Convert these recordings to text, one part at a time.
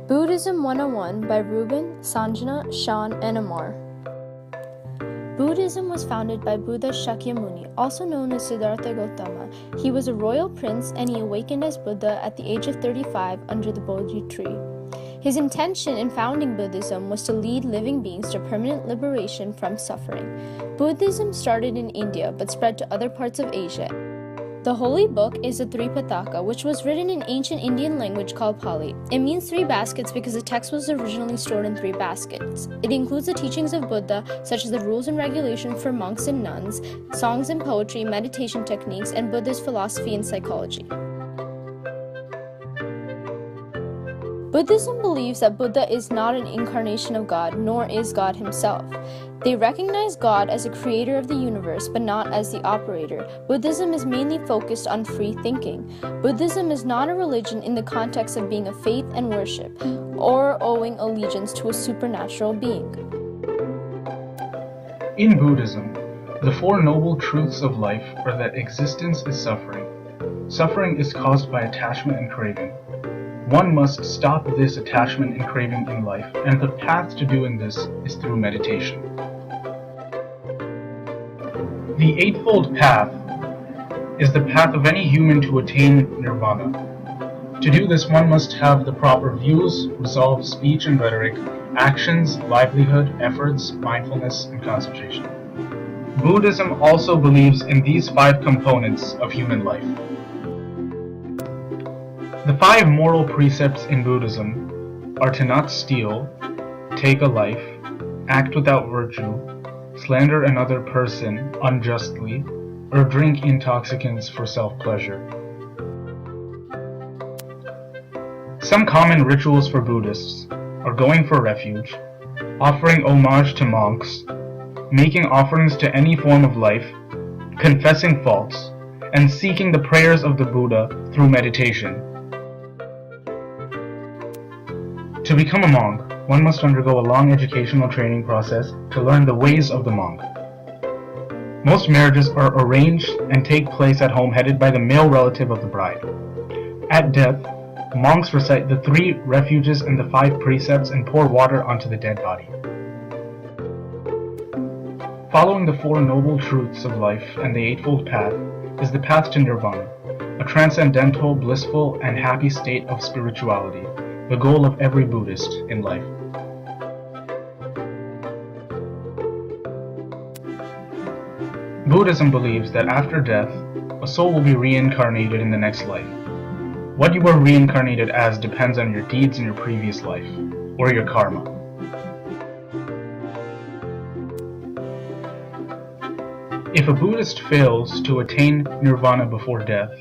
Buddhism 101 by Ruben, Sanjana, Sean, and Amar. Buddhism was founded by Buddha Shakyamuni, also known as Siddhartha Gautama. He was a royal prince and he awakened as Buddha at the age of 35 under the Bodhi tree. His intention in founding Buddhism was to lead living beings to permanent liberation from suffering. Buddhism started in India but spread to other parts of Asia. The holy book is the Tripitaka, which was written in ancient Indian language called Pali. It means 3 baskets because the text was originally stored in 3 baskets. It includes the teachings of Buddha, such as the rules and regulations for monks and nuns, songs and poetry, meditation techniques, and Buddhist philosophy and psychology. Buddhism believes that Buddha is not an incarnation of God, nor is God himself. They recognize God as a creator of the universe, but not as the operator. Buddhism is mainly focused on free thinking. Buddhism is not a religion in the context of being a faith and worship, or owing allegiance to a supernatural being. In Buddhism, the 4 noble truths of life are that existence is suffering. Suffering is caused by attachment and craving. One must stop this attachment and craving in life, and the path to doing this is through meditation. The Eightfold Path is the path of any human to attain nirvana. To do this, one must have the proper views, resolve, speech and rhetoric, actions, livelihood, efforts, mindfulness, and concentration. Buddhism also believes in these 5 components of human life. The 5 moral precepts in Buddhism are to not steal, take a life, act without virtue, slander another person unjustly, or drink intoxicants for self-pleasure. Some common rituals for Buddhists are going for refuge, offering homage to monks, making offerings to any form of life, confessing faults, and seeking the prayers of the Buddha through meditation. To become a monk, one must undergo a long educational training process to learn the ways of the monk. Most marriages are arranged and take place at home headed by the male relative of the bride. At death, monks recite the 3 refuges and the 5 precepts and pour water onto the dead body. Following the 4 noble truths of life and the Eightfold Path is the path to nirvana, a transcendental, blissful, and happy state of spirituality, the goal of every Buddhist in life. Buddhism believes that after death, a soul will be reincarnated in the next life. What you were reincarnated as depends on your deeds in your previous life, or your karma. If a Buddhist fails to attain nirvana before death,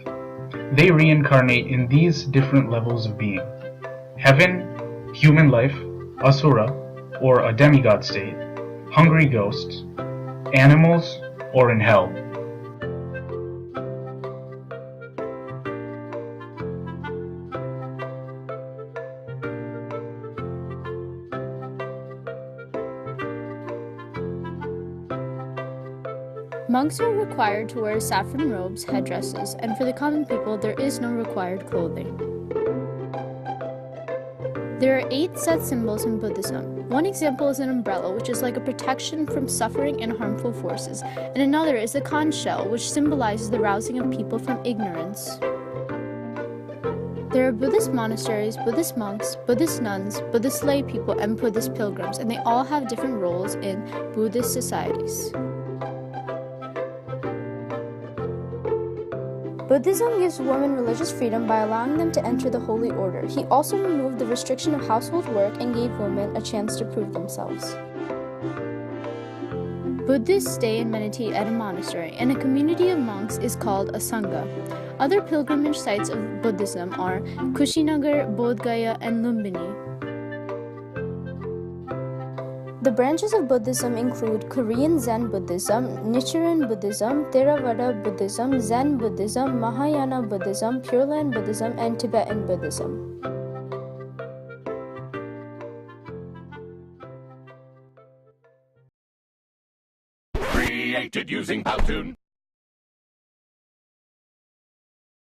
they reincarnate in these different levels of being: heaven, human life, asura, or a demigod state, hungry ghosts, animals, or in hell. Monks are required to wear saffron robes, headdresses, and for the common people there is no required clothing. There are 8 set symbols in Buddhism. One example is an umbrella, which is like a protection from suffering and harmful forces, and another is the conch shell, which symbolizes the rousing of people from ignorance. There are Buddhist monasteries, Buddhist monks, Buddhist nuns, Buddhist lay people, and Buddhist pilgrims, and they all have different roles in Buddhist societies. Buddhism gives women religious freedom by allowing them to enter the holy order. He also removed the restriction of household work and gave women a chance to prove themselves. Buddhists stay and meditate at a monastery, and a community of monks is called a sangha. Other pilgrimage sites of Buddhism are Kushinagar, Bodh Gaya, and Lumbini. The branches of Buddhism include Korean Zen Buddhism, Nichiren Buddhism, Theravada Buddhism, Zen Buddhism, Mahayana Buddhism, Pure Land Buddhism, and Tibetan Buddhism. Created using Powtoon.